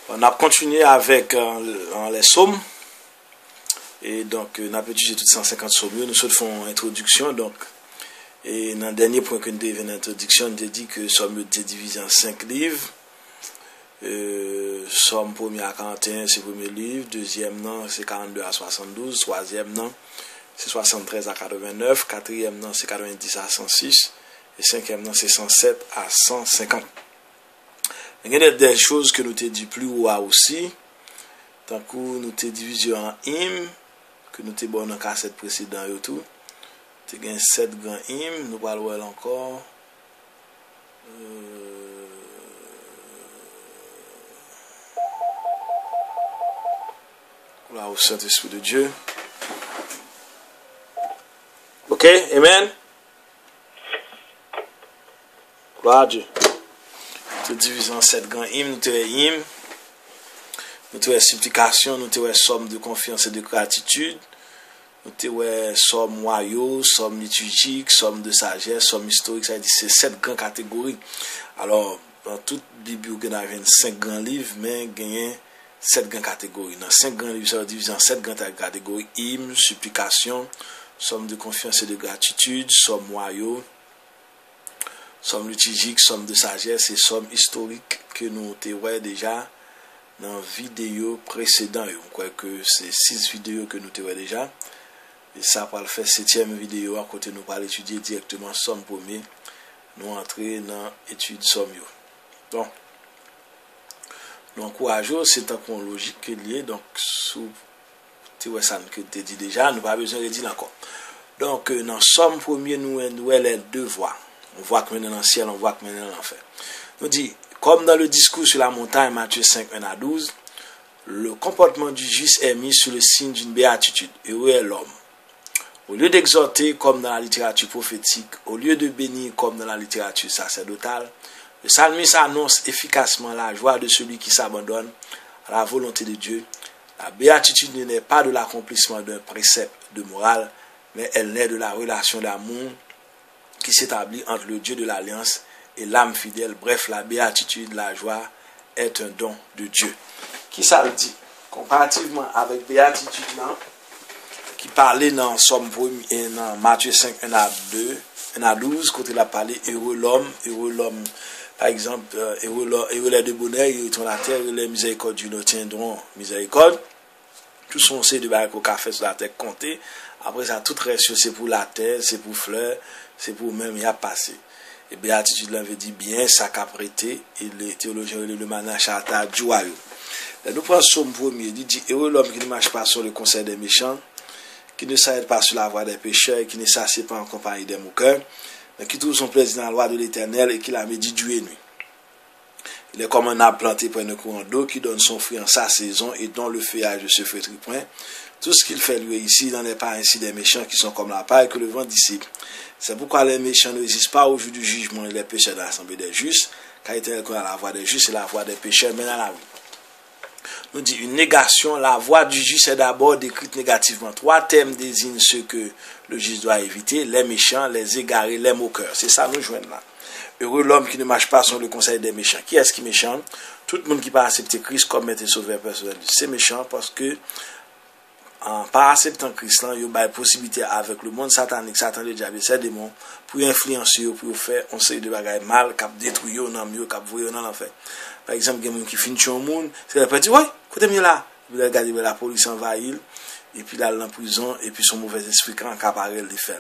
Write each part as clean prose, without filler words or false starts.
On a continué avec les psaumes. Et donc, on a étudié toutes 150 psaumes. Nous faisons une introduction. Donc, et dans le dernier point que nous avons une introduction, on a dit que Somme était divisé en 5 livres. Somme 1er à 41, c'est le premier livre. Deuxième, non, c'est 42 à 72. Troisième, non, c'est 73 à 89. Quatrième, non, c'est 90 à 106. Et cinquième, non, c'est 107 à 150. Il y a des choses que nous t'ai dit plus haut aussi. Tant que nous t'ai divisé en hymnes, que nous t'ai bon dans le cassette précédent et tout. Tu as 7 grands hymnes, nous parlons encore. Gloire au Saint-Esprit de Dieu. Ok, amen. Gloire à Dieu. Nous divisons en 7 grands hymnes, nous avons hymnes, nous avons supplication, nous avons somme de confiance et de gratitude, nous avons somme royaux, somme liturgique, somme de sagesse, somme historique, ça dit c'est 7 grandes catégories. Alors, dans toute Bible, il y a 5 grands livres, mais il y a 7 grandes catégories. Dans 5 grands livres, ça va diviser en 7 grandes catégories: hymnes, supplication, somme de confiance et de gratitude, somme royaux, somme liturgique, somme de sagesse et somme historique que nous avons déjà dans la vidéo précédente. Je crois que c'est 6 vidéos que nous avons déjà. Et ça va le faire 7e vidéo à côté nous pour étudier directement somme premier. Nous entrer dans l'étude somme. Donc, nous encourageons, c'est un point logique que lié. Donc, sous ça que tu dit déjà, nous n'avons pas besoin de dire encore. Donc, dans somme premier, nous avons les deux voies. On voit que maintenant dans le ciel, on voit que maintenant dans l'enfer. Nous dit, comme dans le discours sur la montagne, Matthieu 5, 1 à 12, le comportement du juste est mis sous le signe d'une béatitude. Heureux est l'homme. Au lieu d'exhorter comme dans la littérature prophétique, au lieu de bénir comme dans la littérature sacerdotale, le psalmiste annonce efficacement la joie de celui qui s'abandonne à la volonté de Dieu. La béatitude n'est pas de l'accomplissement d'un précepte de morale, mais elle naît de la relation d'amour qui s'établit entre le Dieu de l'Alliance et l'âme fidèle. Bref, la béatitude, la joie, est un don de Dieu. Qui ça le dit? Comparativement avec béatitude, là, qui parlait dans Somme 1 et dans Matthieu 5, 1 à 12, quand il a parlé heureux l'homme, par exemple, heureux les de bonheur, ils retournent la terre, les miséricordieux nous tiendront miséricorde. Tout son c'est de baril qu'on a fait sur la terre compté. Après ça, tout reste, c'est pour la terre, c'est pour fleurs, c'est pour même y a passé. Et béatitude l'avait dit bien, ça qu'a prêté, et les théologiens le manachata joyeux. Nous prenons Somme 1er, il dit heureux l'homme qui ne marche pas sur le conseil des méchants, qui ne s'arrête pas sur la voie des pécheurs, et qui ne s'assied pas en compagnie des moqueurs, mais qui trouve son plaisir dans la loi de l'Éternel et qui la médite jour et nuit. Il est comme un arbre planté près d'un courant d'eau qui donne son fruit en sa saison et dont le feuillage ne se flétrit point. Tout ce qu'il fait lui ici, il n'en est pas ainsi des méchants qui sont comme la paille que le vent dissipe. C'est pourquoi les méchants ne résistent pas au jour du jugement et les pécheurs de l'assemblée des justes, car l'Éternel connaît la voie des justes et la voie des pécheurs mène à la vie. Nous dit une négation, la voie du juste est d'abord décrite négativement. 3 termes désignent ceux que le juste doit éviter: les méchants, les égarés, les moqueurs. C'est ça nous joignons là. Heureux l'homme qui ne marche pas sur le conseil des méchants. Qui est-ce qui est méchant? Tout le monde qui pas accepter Christ comme maître et sauveur personnel. C'est méchant parce que en pas acceptant Christ, il y a une possibilité avec le monde satanique, Satan le diable, ces démons, pour influencer, pour faire on sait de bagages mal, cap détruire, non mieux, cap voyer dans l'enfer. Par exemple, il y a des gens qui finissent au monde, c'est la petite, ouais, écoutez-moi là, il regarde la police envahit, et puis là, en prison, et puis son mauvais esprit, quand apparaît, il fait.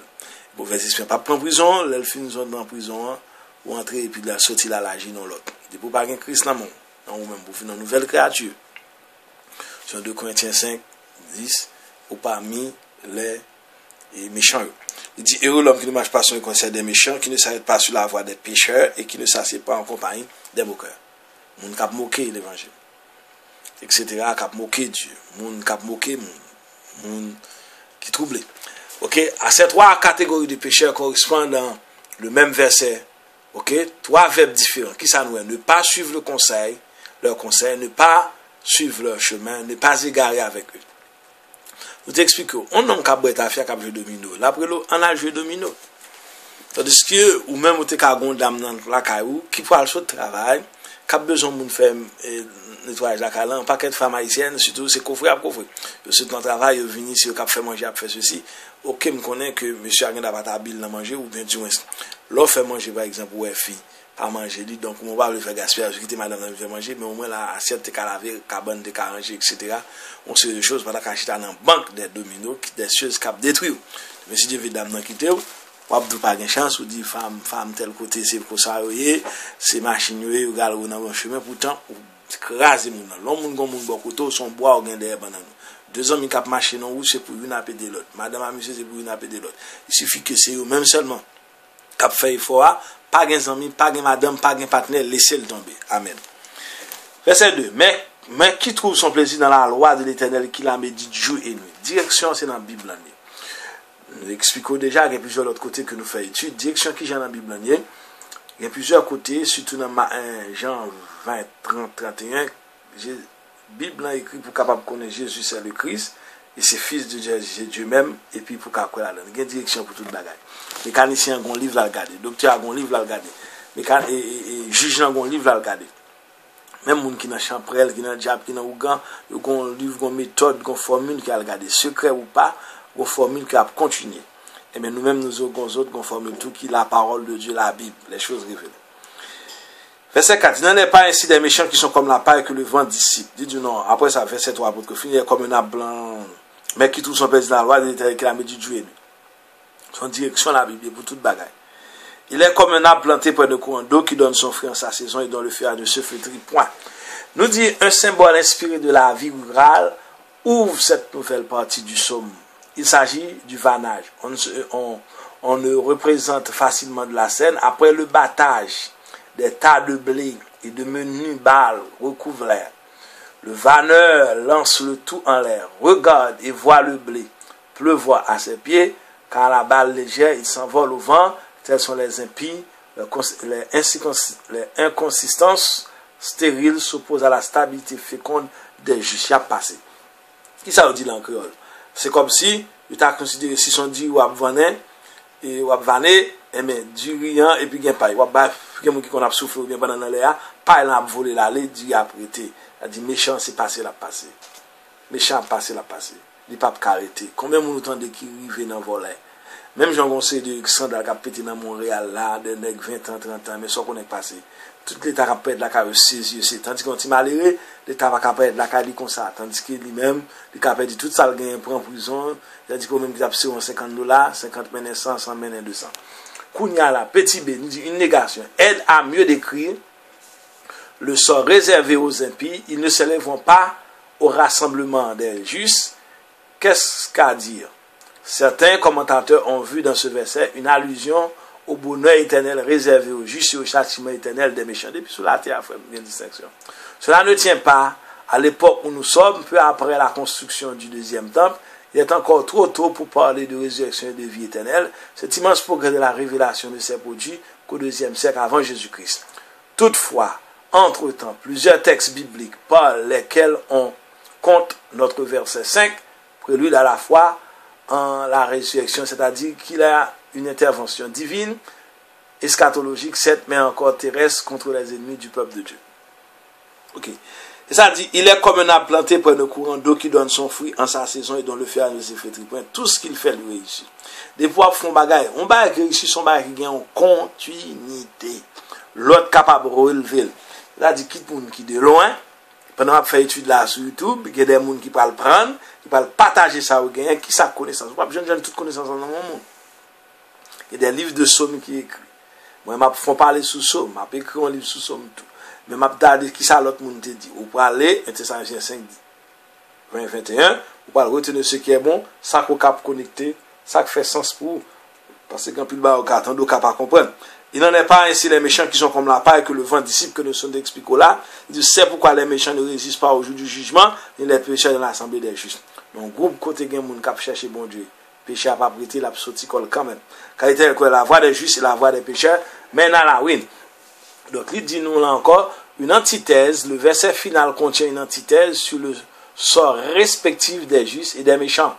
Mauvais esprit, pas en prison, il finit dans prison, ou entrer, et puis il sorti là, l'agir dans l'autre. Et pour pas qu'il Christ dans le monde, ou même pour finir une nouvelle créature. Sur 2 Corinthiens 5, 10, ou parmi les méchants. Il dit heureux l'homme qui ne marche pas sur le conseil des méchants, qui ne s'arrête pas sur la voie des pécheurs et qui ne s'assied pas en compagnie des moqueurs. Moun k'ap moqué l'évangile, etc. K'ap moqué Dieu, moun k'ap moqué moun qui troublé. Ok, à ces 3 catégories de pécheurs correspondent dans le même verset. Ok, 3 verbes différents. Qui ça nous est? Ne pas suivre leur conseil, ne pas suivre leur chemin, ne pas égarer avec eux. Nous t'expliquons, on n'a qu'à boire ta fière qu'à jouer domino. Là, après l'eau, on a joué domino. Tandis que, ou même, on t'a qu'à gon dame dans la caillou, qui peut aller sur le travail, qui a besoin de faire nettoyage la calan, un paquet de femmes haïtiennes, surtout c'est coffre à coffre. Yo c'est ton travail, yo vini si yo cap fait manger, a fait ceci. OK, me connaît que monsieur a gagné pas ta bille dans manger ou bien du moins. L'on fait manger par exemple ouais fille, pas manger lui donc on va le faire gaspillage, quitter madame dans faire manger mais au moins la assiette te laver, cabane de ranger etc. On sait des choses pendant qu'achita dans banque des dominos, des choses cap détruire. Mais si Dieu dame nan quitter ou pas de chance ou dit femme tel côté c'est pour ça c'est machine yo gale dans bon chemin pourtant craser moun nan l'homme gon moun bon côté son bois ou gen derrière banane 2 hommes qui marcher dans route c'est pour une apé de l'autre madame a monsieur c'est pour une apé de l'autre il suffit que c'est eux même seulement cap fait effort pas gen ami pas gen madame pas gen partenaire laisser le tomber amen verset 2 mais qui trouve son plaisir dans la loi de l'Éternel qui la médite jour et nuit direction c'est dans la Bible là. Nous expliquons déjà qu'il y a plusieurs autres côtés que nous faisons étude. Direction qui j'ai dans la Bible, il y a plusieurs côtés, surtout dans Jean 20, 30, 31. La Bible a écrit pour capable de connaître Jésus, c'est le Christ, et c'est fils de Dieu même, et puis pour capable de connaître. Il y a une direction pour toute bagaille. Mécanicien a un livre à regarder, docteur a un livre à regarder, juge a un livre à regarder. Même les gens qui sont dans Champrel, qui sont dans Diable, qui sont dans Ougan, ils ont un livre, une méthode, une formule qui a regardé, secret ou pas. Une formule qui a continué. Et bien nous-mêmes, nous avons une formule tout qui est la parole de Dieu, la Bible, les choses révélées. Verset 4. Il n'en est pas ainsi des méchants qui sont comme la paille que le vent dissipe. Dit du non. Après ça, verset 3, pour que finir comme un arbre blanc, mais qui trouve son plaisir dans la loi de l'Éternel qui la médite jour et nuit. Son direction la Bible pour toute bagaille. Il est comme un arbre planté près de courant d'eau qui donne son fruit en sa saison et dont le feuillage ne se flétrit point. Nous dit un symbole inspiré de la vie rurale ouvre cette nouvelle partie du psaume. Il s'agit du vanage. On ne représente facilement de la scène. Après le battage des tas de blé et de menus balles recouvrent l'air. Le vanneur lance le tout en l'air, regarde et voit le blé pleuvoir à ses pieds, car la balle légère, il s'envole au vent. Tels sont les impies, les inconsistances stériles s'opposent à la stabilité féconde des justes. Il a passé. Qui ça veut dire en créole? C'est comme si, tu as considéré si son dit ou vané, et ou vané, et mais du riant, et puis il y a pas. Il y a quelqu'un qui a soufflé ou bien pendant l'air, pas il a volé l'aller, dit a prêté. Il a dit méchant, c'est passé, la passé. Méchant, passé, la passé. Il pas arrêté. Combien de temps de qui arrive dans le volet? Même Jean Gonçalves de Sandal qui a pété dans Montréal, là, de 20 ans, 30 ans, mais ça qu'on est passé. Tout l'État a pété la carrière saisi, tandis qu'on est malheureux, l'État va péter la carrière comme ça, tandis qu'il lui-même, il a perdu tout ça, il gagne en prison, il a dit qu'on même qu'il a payé $50, 50 mènes 100, 100 mènes 200. Kounia là, petit B, nous dit une négation, aide à mieux décrire le sort réservé aux impies, ils ne se lèveront pas au rassemblement des justes. Qu'est-ce qu'à dire? Certains commentateurs ont vu dans ce verset une allusion au bonheur éternel réservé aux justes et au châtiment éternel des méchants. Depuis sous la terre, il y a une distinction. Cela ne tient pas à l'époque où nous sommes, peu après la construction du deuxième temple. Il est encore trop tôt pour parler de résurrection et de vie éternelle. Cet immense progrès de la révélation ne s'est produit qu'au deuxième siècle avant Jésus-Christ. Toutefois, entre-temps, plusieurs textes bibliques par lesquels on compte notre verset 5, prélude à la foi en la résurrection, c'est-à-dire qu'il y a une intervention divine, eschatologique, certes, mais encore terrestre contre les ennemis du peuple de Dieu. Ok. Et ça dit, il est comme un arbre planté près d'un courant d'eau qui donne son fruit en sa saison et dont le feuillage ne se flétrit point. Tout ce qu'il fait lui réussit. Des fois, font bagaille. On bagaille qui réussit, son bagaille qui gagne en continuité. L'autre capable de relever. Là, dit, quitte pour nous qui de loin, pendant qu'on fait étude là sur YouTube, il y a des gens qui peuvent prendre, qui peuvent partager ça au gain, qui savent connaissance. Pas besoin de toute connaissance dans le monde. Il y a des livres de psaumes qui écrits. Moi, je fais parler sous psaume, je écrit un livre sous psaume tout. Mais je dis qui ça l'autre monde te dit. Vous pouvez aller, 1 Thessaloniciens 5, 20, 21, vous pouvez retenir ce qui est bon, ça qu'on cap connecter, ça qui fait sens pour vous. Parce que quand il va au carton, on ne peut pas comprendre. Il n'en est pas ainsi les méchants qui sont comme la paille que le vent dissipe, que nous sommes expliqués là. Il dit, c'est pourquoi les méchants ne résistent pas au jour du jugement, ni les pécheurs dans l'assemblée des justes. Donc, groupe côté gen moun k'ap chercher bon Dieu. Péché a pas prêté la psoticole quand même. Car il est la voix des justes et la voix des pécheurs, mais dans la ruine. Donc, il dit nous là encore, une antithèse, le verset final contient une antithèse sur le sort respectif des justes et des méchants.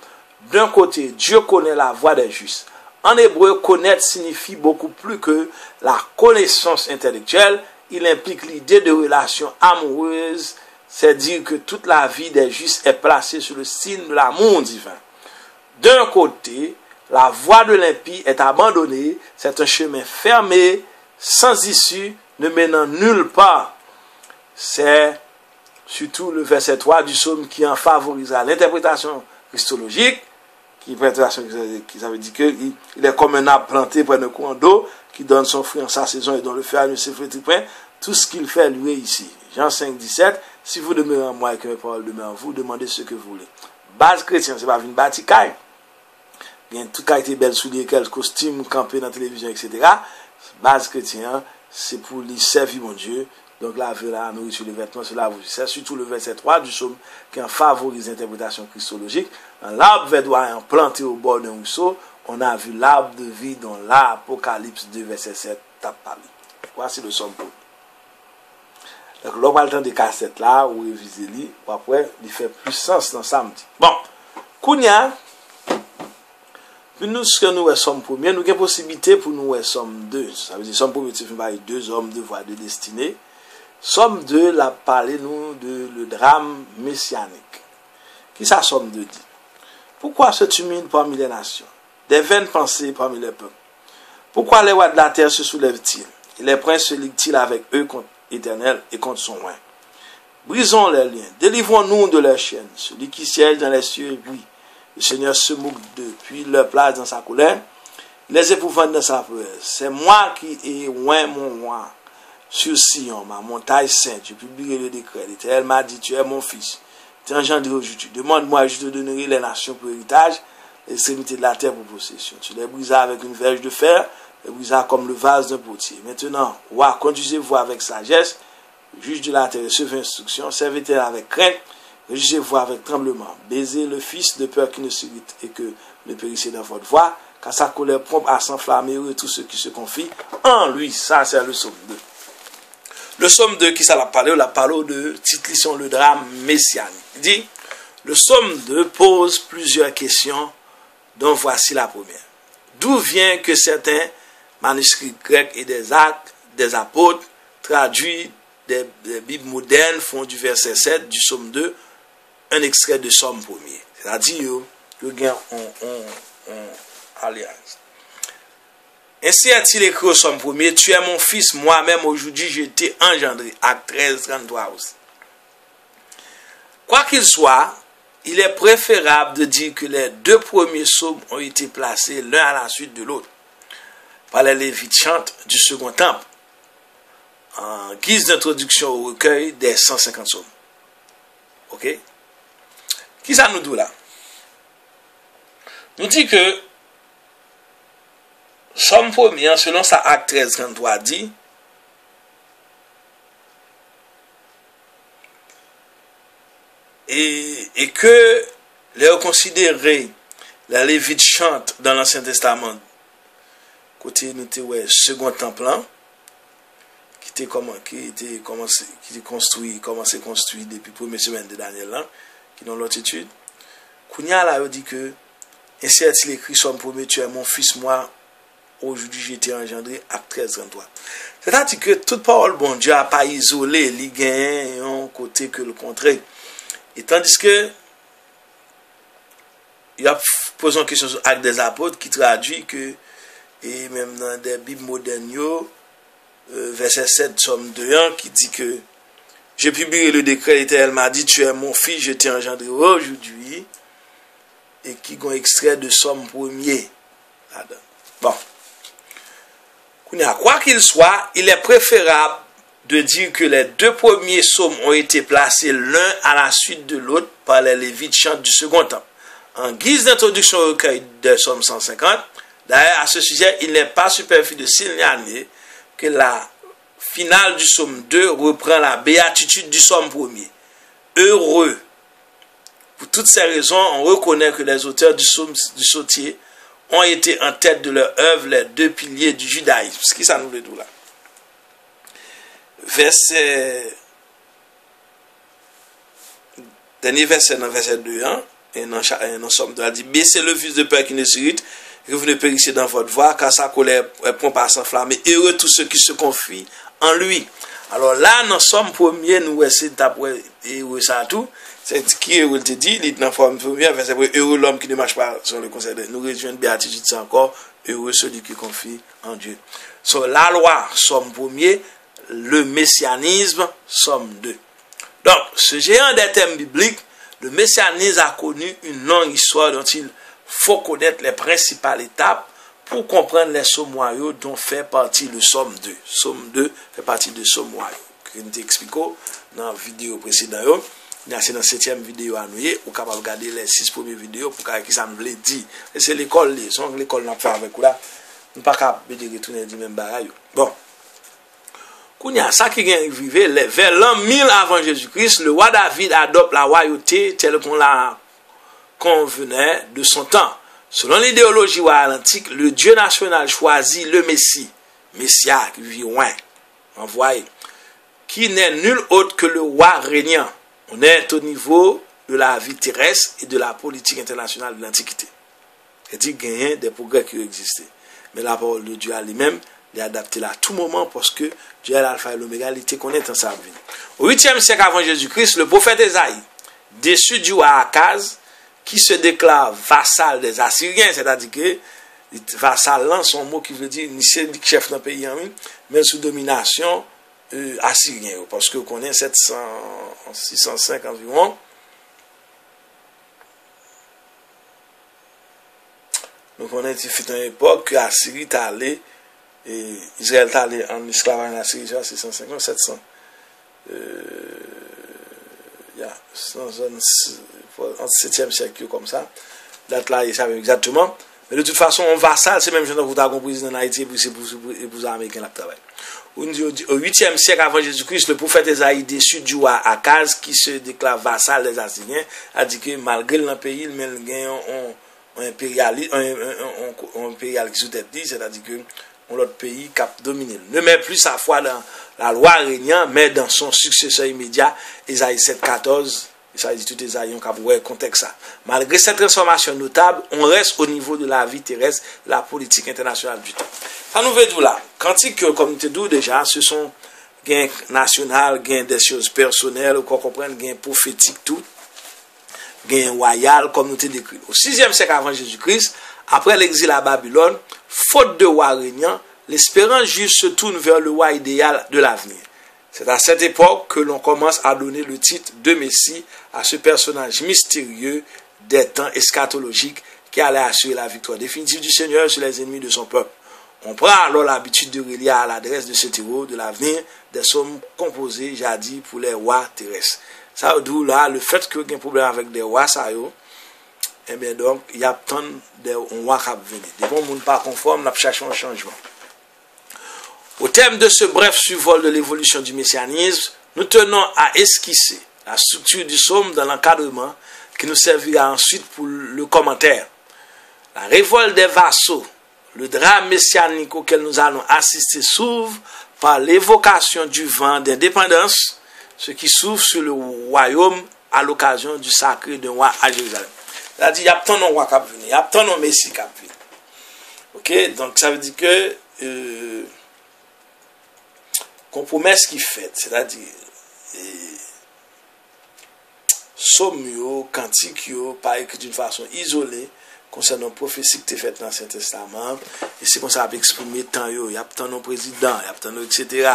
D'un côté, Dieu connaît la voix des justes. En hébreu, connaître signifie beaucoup plus que la connaissance intellectuelle. Il implique l'idée de relation amoureuse c'est dire que toute la vie des justes est placée sur le signe de l'amour divin. D'un côté, la voie de l'impie est abandonnée, c'est un chemin fermé, sans issue, ne menant nulle part. C'est surtout le verset 3 du psaume qui en favorisera l'interprétation christologique, qui ça veut dire qu'il est comme un arbre planté près d'un courant d'eau, qui donne son fruit en sa saison et dont le feuillage ne s'effrite point. Tout ce qu'il fait, lui, est ici. Jean 5, 17, si vous demeurez en moi et que mes paroles demeurent en vous, demandez ce que vous voulez. Base chrétienne, c'est pas une bâtikaille. Il y a tout cas été belle soulier, quel costume, campé dans la télévision, etc. Base chrétienne, c'est pour lui servir mon Dieu. Donc là, la nourriture, les vêtements, cela vous. C'est surtout le verset 3 du psaume qui en favorise l'interprétation christologique. Dans l'arbre verdoyant planté au bord d'un ruisseau, on a vu l'arbre de vie dont l'Apocalypse 2, verset 7 tape parlé. Voici le psaume pour. Donc, l'on va le temps de cassette là, ou réviser lui, après, il fait plus sens dans samedi. Bon, Kounia, puis nous, ce que nous sommes premiers, nous avons une possibilité pour nous sommes deux. Ça veut dire, sommes premiers, c'est deux hommes, deux voies, deux destinées. Somme 2, la parlé nous de le drame messianique. Qui ça Somme 2 dit? Pourquoi se tumulent parmi les nations? Des vaines pensées parmi les peuples. Pourquoi les rois de la terre se soulèvent-ils? Et les princes se liguent-ils avec eux contre l'Éternel et contre son roi? Brisons les liens, délivrons-nous de leurs chaînes. Celui qui siège dans les cieux, oui. Le Seigneur se moque d'eux, puis leur place dans sa colère, les épouvante dans sa peur. C'est moi qui ai oint mon roi sur Sion, ma montagne sainte. Je publierai le décret. L'Éternel m'a dit, tu es mon fils. Tu es engendré aujourd'hui. Demande-moi, je te donnerai les nations pour héritage, l'extrémité de la terre pour possession. Tu les briseras avec une verge de fer, les briseras comme le vase d'un potier. Maintenant, roi, conduisez-vous avec sagesse, juge de la terre, recevez instruction, servitez avec crainte, jugez-vous avec tremblement. Baisez le fils de peur qui ne s'irrite et que ne périssez dans votre voie, car sa colère prompte à s'enflammer et tous ceux qui se confient en lui. Ça, c'est le psaume 2. Le psaume 2, qui ça l'a parlé de titre le drame messianique. Il dit, le psaume 2 pose plusieurs questions, dont voici la première. D'où vient que certains manuscrits grecs et des actes des apôtres traduits des Bibles modernes font du verset 7 du psaume 2 un extrait de psaume 1er. C'est-à-dire que alliance. Ainsi a-t-il écrit au psaume 1er, tu es mon fils, moi-même aujourd'hui j'ai été engendré. Acte 13, 33 aussi. Quoi qu'il soit, il est préférable de dire que les deux premiers psaumes ont été placés l'un à la suite de l'autre par les Lévites chantes du second temple en guise d'introduction au recueil des 150 psaumes. Ok? Qui ça nous dit là? Nous dit que Somme 1er, selon sa acte 13, 33 dit, et que les considérés, la Lévite chante dans l'Ancien Testament, côté nous second temple, qui était construit depuis la première semaine de Daniel, qui dans l'autre étude. Kounia là, il dit que, ainsi a-t-il écrit Somme 1er, tu es mon fils, moi, aujourd'hui j'ai été engendré, acte 13, 33. C'est-à-dire que toute parole, bon Dieu n'a pas isolé, il gagne un côté que le contraire. Et tandis que, il a posé une question sur l'acte des apôtres qui traduit que, et même dans des Bibles modernes, verset 7, Somme 2, qui dit que, j'ai publié le décret, l'Éternel m'a dit, tu es mon fils, je t'ai engendré aujourd'hui, et qui ont extrait de Somme 1er. Bon. Quoi qu'il soit, il est préférable de dire que les deux premiers psaumes ont été placés l'un à la suite de l'autre par les Lévites chantes du second temple. En guise d'introduction au recueil de Somme 150, d'ailleurs, à ce sujet, il n'est pas superflu de signaler que la finale du psaume 2 reprend la béatitude du psaume 1er. Heureux. Pour toutes ces raisons, on reconnaît que les auteurs du psaume du sautier ont été en tête de leur œuvre les deux piliers du judaïsme. Ce qui ça nous le dit là. Dernier verset dans verset 2, et dans Somme 2, il dit, baissez le fils de peur qui ne s'irrite, que vous ne périssez dans votre voie, car sa colère est prompte à s'enflammer. Heureux tous ceux qui se confient en lui. Alors là, dans Somme premier, nous essayons d'après heureux ça tout. C'est qui heureux te dit, il est dans forme première, verset heureux l'homme qui ne marche pas sur le conseil de nous rejoindre béatitude, c'est encore heureux celui qui confie en Dieu. Sur la loi, Somme premier, le messianisme, Somme 2. Donc, ce géant des thèmes bibliques, le messianisme a connu une longue histoire dont il faut connaître les principales étapes pour comprendre les sommoyaux dont fait partie le Somme 2. Somme 2 fait partie de sommoyaux. Je vous explique dans la vidéo précédente. C'est dans la 7e vidéo à nous. Vous pouvez regarder les 6 premières vidéos pour que ça me le dit. C'est l'école, c'est l'école qu'on a fait avec vous là. Nous ne pouvons pas retourner du même bagaille. Bon. Kounya, ça qui vient vivre, vers l'an 1000 avant Jésus-Christ, le roi David adopte la royauté telle qu'on la convenait de son temps. Selon l'idéologie antique, le Dieu national choisit le Messie, Messia, qui vit loin, envoyé, qui n'est nul autre que le roi régnant. On est au niveau de la vie terrestre et de la politique internationale de l'Antiquité. C'est-à-dire qu'il y a des progrès qui existaient. Mais la parole de Dieu à lui-même, il est adapté là à tout moment parce que Dieu est l'alpha et l'oméga, il était connaît dans sa vie. Au 8e siècle avant Jésus-Christ, le prophète Ésaïe, déçu du roi Akaz, qui se déclare vassal des Assyriens, c'est-à-dire que vassal, son mot qui veut dire, c'est chef d'un pays, mais sous domination assyrien, parce que vous connaissez 605 environ. Donc on a dit fait une époque que Assyrie est allé, et Israël est allé en esclavage en Assyrie, 650, 700. En 7e siècle comme ça. Date là, ils savent exactement. Mais de toute façon, on vassal, c'est même chose que vous avez compris dans Haïti et pour les Américains qui travaillent. Au 8e siècle avant Jésus-Christ, le prophète Ésaïe, déçu du roi Akaz, qui se déclare vassal des Assyriens, a dit que malgré le pays, il y a un impérial qui sous tête, c'est-à-dire que l'autre pays qui a dominé. Ne met plus sa foi dans la loi régnant, mais dans son successeur immédiat, Ésaïe 7,14. Ça dit tout Ésaïe, on peut contexte ça. Malgré cette transformation notable, on reste au niveau de la vie terrestre, de la politique internationale du temps. Ça nous veut dire là, cantique, comme nous te dis déjà, ce sont gains national, gains des choses personnelles, qu'on comprenne, gains prophétiques, tout, gains royal, comme nous te décrit. Au 6e siècle avant Jésus-Christ, après l'exil à Babylone, faute de roi régnant, l'espérance juive se tourne vers le roi idéal de l'avenir. C'est à cette époque que l'on commence à donner le titre de Messie à ce personnage mystérieux des temps eschatologiques qui allait assurer la victoire définitive du Seigneur sur les ennemis de son peuple. On prend alors l'habitude de relier à l'adresse de ce héros de l'avenir des psaumes composés jadis pour les rois terrestres. Ça veut dire là, le fait qu'il y ait un problème avec des rois, ça y est, eh bien donc, il y a tant de rois qui viennent. Des bons monde pas conformes, nous cherchons un changement. Au terme de ce bref survol de l'évolution du messianisme, nous tenons à esquisser la structure du psaume dans l'encadrement qui nous servira ensuite pour le commentaire. La révolte des vassaux, le drame messianique auquel nous allons assister s'ouvre par l'évocation du vent d'indépendance, ce qui s'ouvre sur le royaume à l'occasion du sacré d'un roi à Jérusalem. C'est-à-dire, il y a tant de rois qui viennent, il y a tant de messies qui viennent. Ok, donc ça veut dire que promesse qui fait, c'est-à-dire somme, cantique, pas écrit d'une façon isolée concernant prophétie qui est faite dans l'Ancien Testament, et c'est comme ça qu'on exprimer tant il y a tant de présidents, il y a tant de etc.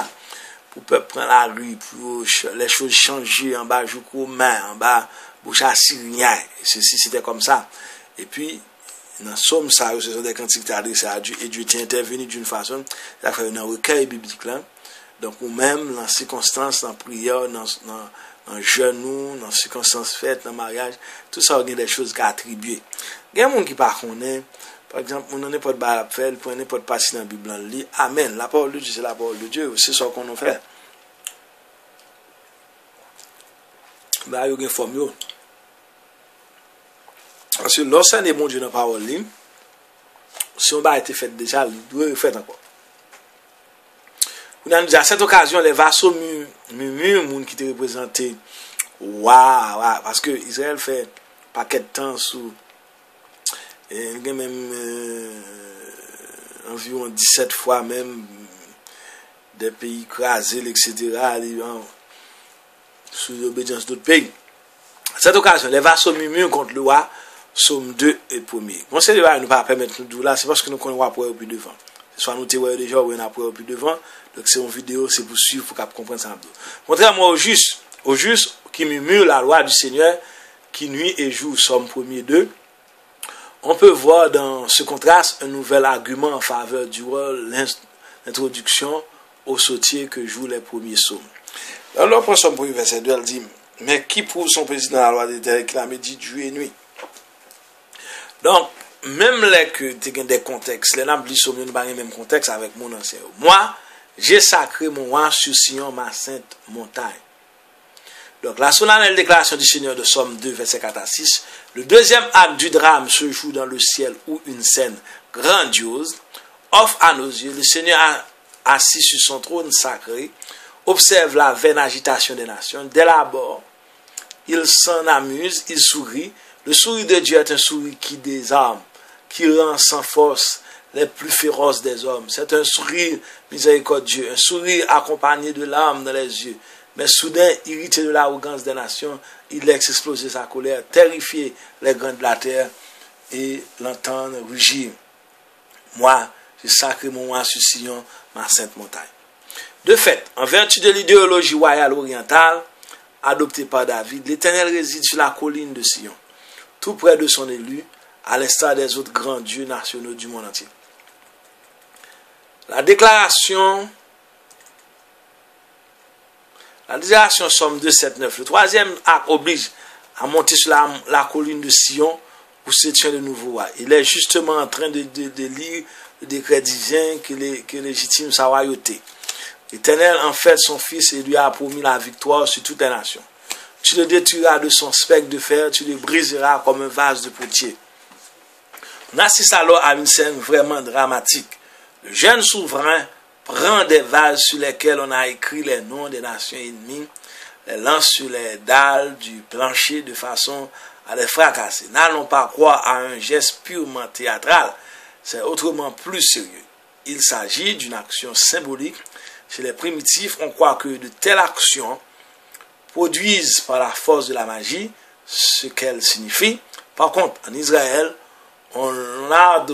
Pour peuple prendre la rue, pour les choses changer en bas jour romain, en bas bouche assyrien, et ceci c'était comme ça. Et puis dans somme ça, ce sont des cantiques qui adressés à Dieu, et Dieu est intervenu d'une façon, ça fait un recueil biblique là. Donc, ou même, dans circonstances, dans prière, dans genou, dans circonstances faites, dans mariage, tout ça, il y a des choses qui attribuées. Il y a des gens qui ne connaissent pas. Par exemple, on n'a pas de barre à faire, on n'a pas de passer dans la Bible, on lit. Amen. La parole de Dieu, c'est la parole de Dieu. C'est ça qu'on a fait. Mais il y a une forme. Parce que lorsqu'on est bon Dieu dans la parole, si on a été fait déjà, il doit être fait encore. À cette occasion, les vassaux murmurent qui étaient représentés. Waouh, parce que Israël fait un paquet de temps sous. Il y a même environ 17 fois même des pays écrasés, etc., sous l'obédience d'autres pays. À cette occasion, les vassaux murmurent contre le roi, Somme 2 et 1er. Bon, c'est le roi, nous ne pas permettre nous là, c'est parce que nous connaissons après au plus devant. Soit nous t'es déjà ou on a après au plus devant, donc c'est une vidéo, c'est pour suivre, pour comprendre ça un peu. Contrairement au juste qui murmure la loi du Seigneur, qui nuit et joue, Somme 1er 2, on peut voir dans ce contraste un nouvel argument en faveur du rôle, l'introduction au sautier que jouent les premiers psaumes. Alors, pour Somme 1er verset 2, elle dit, mais qui prouve son président dans la loi d'Éternel qui la médite jour et nuit? Donc, même les que tu as des contextes, les nables sont ne pas le même contexte avec mon ancien. Moi, j'ai sacré mon roi sur Sion, ma sainte montagne. Donc, la solennelle déclaration du Seigneur de Somme 2, verset 4 à 6, le deuxième acte du drame se joue dans le ciel où une scène grandiose offre à nos yeux le Seigneur assis sur son trône sacré, observe la vaine agitation des nations. Dès l'abord, il s'en amuse, il sourit. Le sourire de Dieu est un sourire qui désarme, qui rend sans force les plus féroces des hommes. C'est un sourire miséricordieux, un sourire accompagné de larmes dans les yeux. Mais soudain, irrité de l'arrogance des nations, il laisse exploser sa colère, terrifier les grands de la terre et l'entendre rugir. Moi, j'ai sacré mon roi sur Sion, ma sainte montagne. De fait, en vertu de l'idéologie royale orientale adoptée par David, l'Éternel réside sur la colline de Sion, tout près de son élu, à l'instar des autres grands dieux nationaux du monde entier. La déclaration Somme 2, 7, 9. Le troisième acte oblige à monter sur la colline de Sion où se tient le nouveau roi. Il est justement en train de lire le décret divin qui légitime sa royauté. L'Éternel en fait son fils et lui a promis la victoire sur toutes les nations. Tu le détruiras de son spectre de fer, tu le briseras comme un vase de potier. On assiste alors à une scène vraiment dramatique. Le jeune souverain prend des vases sur lesquels on a écrit les noms des nations ennemies, les lance sur les dalles du plancher de façon à les fracasser. N'allons pas croire à un geste purement théâtral, c'est autrement plus sérieux. Il s'agit d'une action symbolique. Chez les primitifs, on croit que de telles actions produisent par la force de la magie ce qu'elles signifient. Par contre, en Israël, on a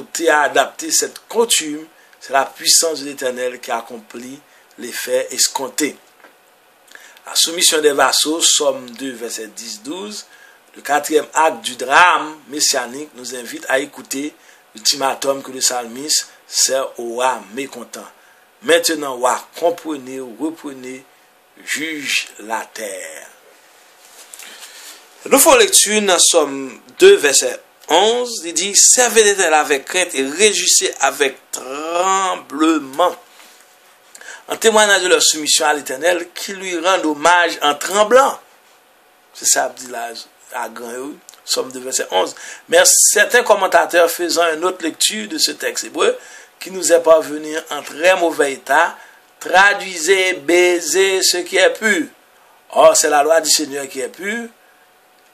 adapté cette coutume. C'est la puissance de l'Éternel qui accomplit l'effet escompté. La soumission des vassaux, Somme 2, verset 10-12, le quatrième acte du drame messianique nous invite à écouter l'ultimatum que le psalmiste sert au roi mécontent. Maintenant, roi, comprenez, reprenez, juge la terre. Nous faisons lecture dans Somme 2, verset 11, il dit, servez l'Éternel avec crainte et réjouissez avec tremblement. En témoignage de leur soumission à l'Éternel, qui lui rend hommage en tremblant. C'est ça, dit là, à grand Somme 2, verset 11. Mais certains commentateurs faisant une autre lecture de ce texte hébreu, qui nous est parvenu en très mauvais état, traduisez, baisez ce qui est pur. Or, c'est la loi du Seigneur qui est pure,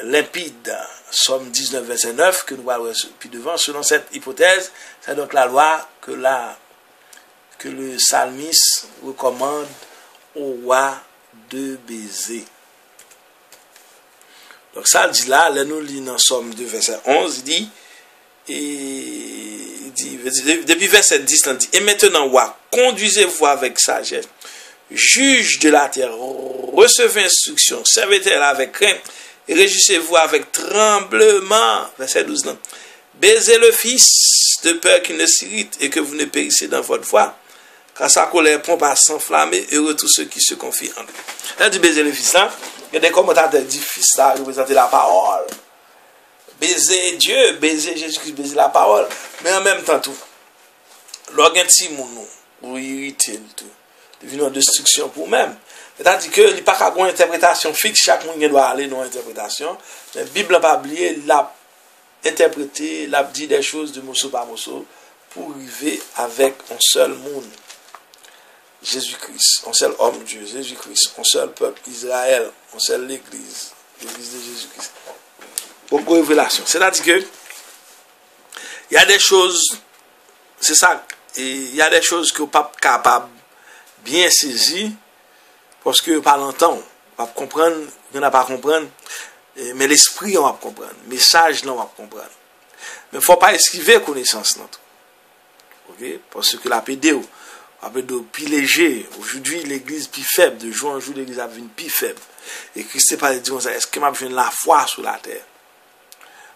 limpide. Somme 19, verset 9, que nous voyons plus devant. Selon cette hypothèse, c'est donc la loi que le psalmiste recommande au roi de baiser. Donc ça dit là, nous lisons dans Somme 2, verset 11, il dit, depuis verset 10, il dit, et maintenant, roi, conduisez-vous avec sagesse, juge de la terre, recevez instruction, servez-elle avec crainte, et réjouissez-vous avec tremblement. Verset 12. Non. Baisez le Fils de peur qu'il ne s'irrite et que vous ne périssez dans votre foi. Car sa colère prend à s'enflammer, heureux tous ceux qui se confient en lui. Là, dit baiser le Fils là. Il y a des commentateurs qui disent Fils là, représenter la parole. Baiser Dieu, baiser Jésus-Christ, baiser la parole. Mais en même temps, tout. L'organti mounou, ou irriter tout. Devine une destruction pour même. C'est-à-dire que il n'y a pas qu'à une interprétation fixe, chaque monde doit aller dans l'interprétation. Mais la Bible n'a pas oublié, l'a interprété, l'a dit des choses de morceau par morceau pour arriver avec un seul monde. Jésus-Christ, un seul homme Dieu, Jésus-Christ, un seul peuple, Israël, un seul l'Église de Jésus-Christ. Beaucoup de révélations. C'est-à-dire que il y a des choses, c'est ça, il y a des choses que le pape capable bien saisi, parce que par longtemps, on va comprendre, on n'a pas comprendre, mais l'esprit, on va comprendre, le message, on va comprendre. Mais il ne faut pas esquiver connaissance, non. Okay? Parce que la pédéo, plus léger, aujourd'hui l'église plus faible, de jour en jour l'église a devenu plus faible. Et Christ parle dit est-ce que m'a besoin de la foi sur la terre?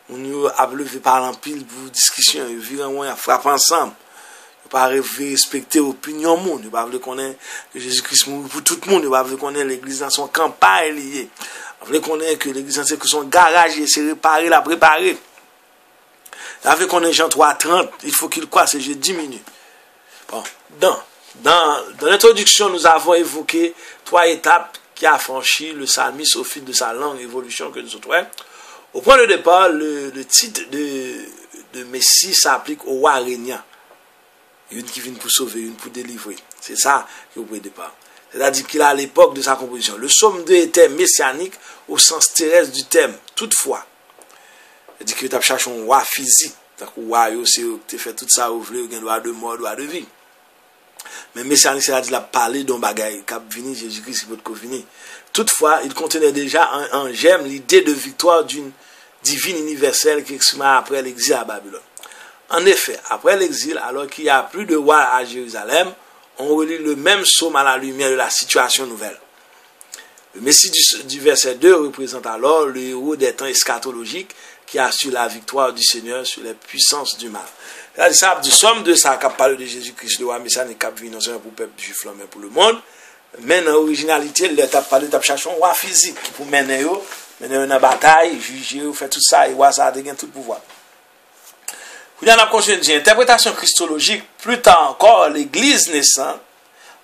On a levé par l'empile pour discussion, on a frappé ensemble. On pas respecter l'opinion monde, on pas connaître que Jésus-Christ mourit pour tout le monde, on pas connaître l'église dans son campagne lié. On veut connaître que l'église c'est que son garage c'est réparé, la préparé. On veut connaître Jean 3:30, il faut qu'il croit, c'est je diminue. Bon, dans l'introduction, nous avons évoqué 3 étapes qui a franchi le psalmiste au fil de sa longue évolution que nous avons. Au point de départ, le titre de Messie s'applique au roi régnant. Une qui vient pour sauver, une pour délivrer. C'est ça qui est au point de départ. C'est-à-dire qu'il a à l'époque de sa composition. Le psaume 2 était messianique au sens terrestre du thème. Toutefois, c'est-à-dire qu'il a cherché un roi physique. Donc, roi, c'est fait tout ça, vous voulez, un roi de mort, roi de vie. Mais messianique, c'est-à-dire qu'il a parlé d'un bagage, cap vini, Jésus-Christ, qui peut venir. Toutefois, il contenait déjà en germe l'idée de victoire d'une divine universelle qui exprimera après l'exil à Babylone. En effet, après l'exil, alors qu'il n'y a plus de roi à Jérusalem, on relit le même psaume à la lumière de la situation nouvelle. Le Messie du verset 2 représente alors le héros des temps eschatologiques qui assure la victoire du Seigneur sur les puissances du mal. C'est-à-dire, du psaume 2, ça a parlé de Jésus-Christ, le roi messianique, qui a venu non seulement pour le peuple juif, mais pour le monde. Mais dans l'originalité, il a parlé de chercher un roi physique pour mener une bataille, juger, faire tout ça, et roi ça a gagné tout le pouvoir. Il y a une interprétation christologique, plus tard encore, l'Église naissante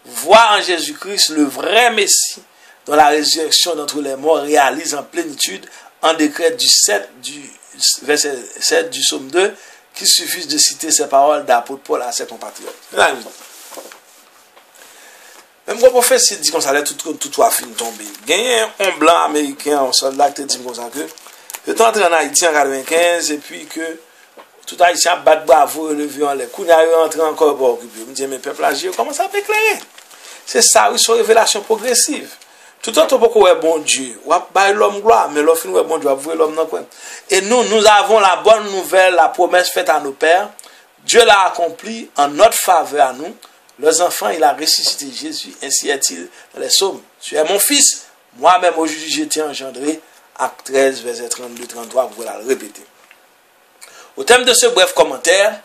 voit en Jésus-Christ le vrai Messie, dont la résurrection d'entre les morts réalise en plénitude un décret du verset 7 du psaume 2, qu'il suffit de citer ces paroles d'apôtre Paul à ses compatriotes. Même quand on fait c'est dit qu'on s'allait tout trois films tomber. Gagné un blanc américain, un soldat qui dit comme ça que je suis entré en Haïti en 95 et puis que tout Haïtien bat bravo relevé en l'air. Quand il est rentré encore pour occuper, je me dis mais peuple là, comment ça peut éclairer? C'est ça, oui, c'est une révélation progressive. Tout le temps, pourquoi est bon Dieu? On va bailler l'homme gloire, mais l'offre est bon Dieu, on va voir l'homme dans le coin. Et nous avons la bonne nouvelle, la promesse faite à nos pères. Dieu l'a accompli en notre faveur à nous. Leurs enfants, il a ressuscité Jésus. Ainsi est-il dans les psaumes. Tu es mon fils. Moi-même, aujourd'hui, j'ai été engendré. Acte 13, verset 32-33, vous voilà le répéter. Au thème de ce bref commentaire,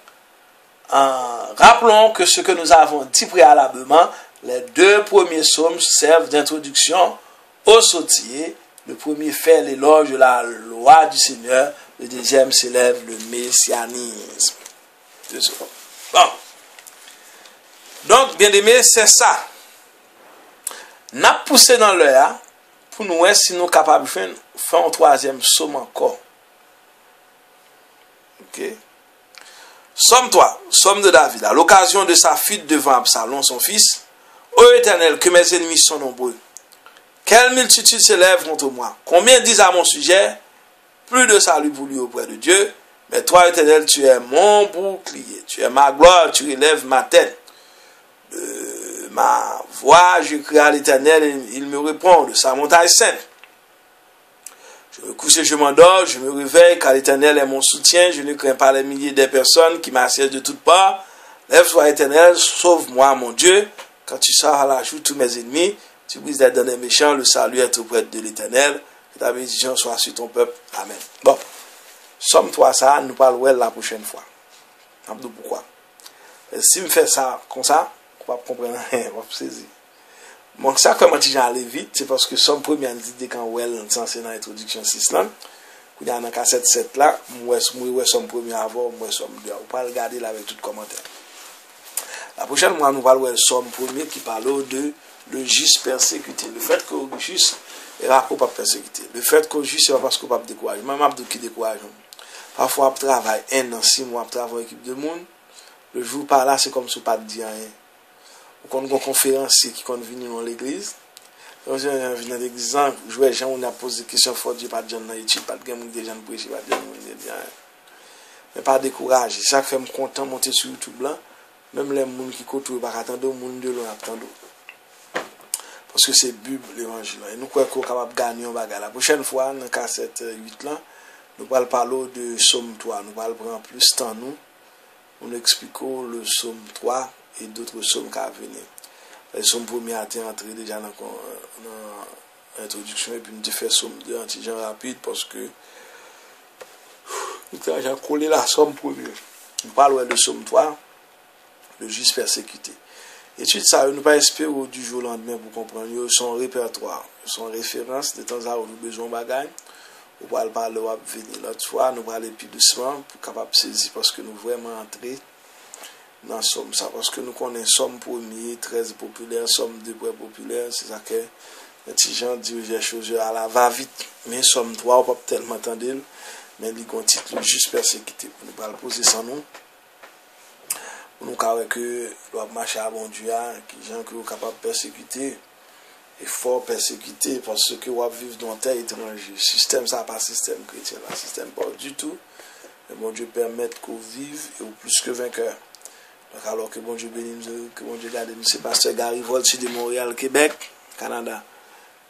rappelons que ce que nous avons dit préalablement, les 2 premiers psaumes servent d'introduction au sautier. Le premier fait l'éloge de la loi du Seigneur. Le deuxième s'élève le messianisme. Bon. Donc, bien aimé, c'est ça. N'a poussé dans l'air pour nous voir si nous sommes capables de faire un 3e psaume encore. Ok. Psaume 3, psaume de David. À l'occasion de sa fuite devant Absalom, son fils. Ô Éternel, que mes ennemis sont nombreux. Quelle multitude s'élève contre moi. Combien disent à mon sujet, plus de salut pour lui auprès de Dieu. Mais toi, Éternel, tu es mon bouclier. Tu es ma gloire, tu relèves ma tête. Ma voix, je crie à l'Éternel et il me répond de sa montagne sainte. Je me couche et je m'endors, je me réveille car l'Éternel est mon soutien. Je ne crains pas les milliers de personnes qui m'assiègent de toutes parts. Lève-toi, Éternel, sauve-moi, mon Dieu. Quand tu sors à la joue tous mes ennemis, tu brises les dents des méchants, le salut est auprès de l'Éternel. Que ta bénédiction soit sur ton peuple. Amen. Bon, somme toi ça, nous parlons la prochaine fois. Pourquoi? Si je fais ça comme ça, on va comprendre, on va saisir. Donc ça, comment tu aller vite, c'est parce que somme première dit quand well, c'est dans l'introduction 6 là. Il y a un cassette 7 là, moi somme première avant, moi somme 2. On va regarder là avec tout commentaire. La prochaine fois, nous parlons de somme premier qui parle de le juste persécuté. Le fait que le juste est pas persécuté. Le fait que le juste n'est pas parce qu'on pas décourager. Même si qui décourage. Parfois, on travaille 1 an, 6 mois, on travaille avec équipe de monde. Le jour par là, c'est comme si on pas dit rien. Ou quand on a une conférence qui est venue dans l'église. Quand on vient dans l'église, jouer gens, on a posé des questions fortes, pas de gens dans l'étude, pas de gens qui gens prêcher, pas de gens qui dire. Mais pas décourager. Ça fait me content monter sur YouTube là. Même les gens qui côtoient, pas attendre les gens de l'on attendre. parce que c'est Bible l'évangile. Et nous croyons qu'on est capable de gagner un bagage. La prochaine fois, dans cassette 8 là, nous allons parler de Somme 3. Nous allons prendre plus de temps nous expliquons le Somme 3 et d'autres sommes qui venir. Le Somme 1er a été entré déjà dans l'introduction et puis nous fait Somme 2 anti-gens rapide parce que nous avons collé la Somme 1er. Nous parlons de Somme 3, le juste persécuté. Étude ça, nous pas espérer du jour au lendemain pour comprendre. Son répertoire, son référence de temps à autre, nous besoin de bagages. On va parler venir l'autre fois, nous allons aller plus doucement pour capable saisir parce que nous vraiment entrer dans Somme ça parce que nous connaissons Somme 1er, 13 populaire, Somme 2 populaire, c'est ça que les petits gens disent les choses à la va vite, mais Somme 3 on pas tellement entendre, mais il y a un titre juste persécuté pour nous pas le poser sans nous. Nous savons que nous marcher à bon Dieu, qui gens qui sont capables de persécuter et fort persécuter parce que vous vivez dans un terre étranger. Le système, ça n'est pas système chrétien, le système pas du tout. Mais bon Dieu permet qu'on vive et au plus que vainqueur. Donc alors que bon Dieu bénisse, que bon Dieu garde, c'est pasteur Gary Volti de Montréal, Québec, Canada.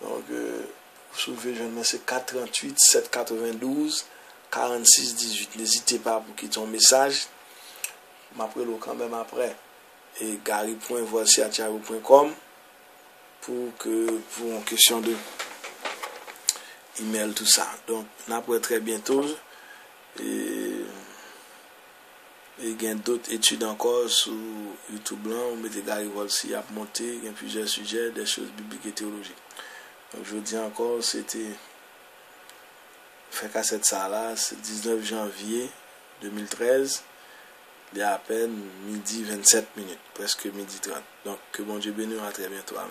Donc, vous soulevez, c'est 438 792 46 18. N'hésitez pas pour quitter ton message. M'appelle quand même après. Et gary.volti@yahoo.com pour une question de email tout ça. Donc après très bientôt et il y a d'autres études encore sur YouTube blanc, on met Gary Volti à monter, il y a plusieurs sujets, des choses bibliques et théologiques. Donc je vous dis encore, c'était fait cassette ça là, c'est 19 janvier 2013. Il y a à peine midi 27 minutes, presque midi 30. Donc, que bon Dieu bénisse, à très bientôt. Amen.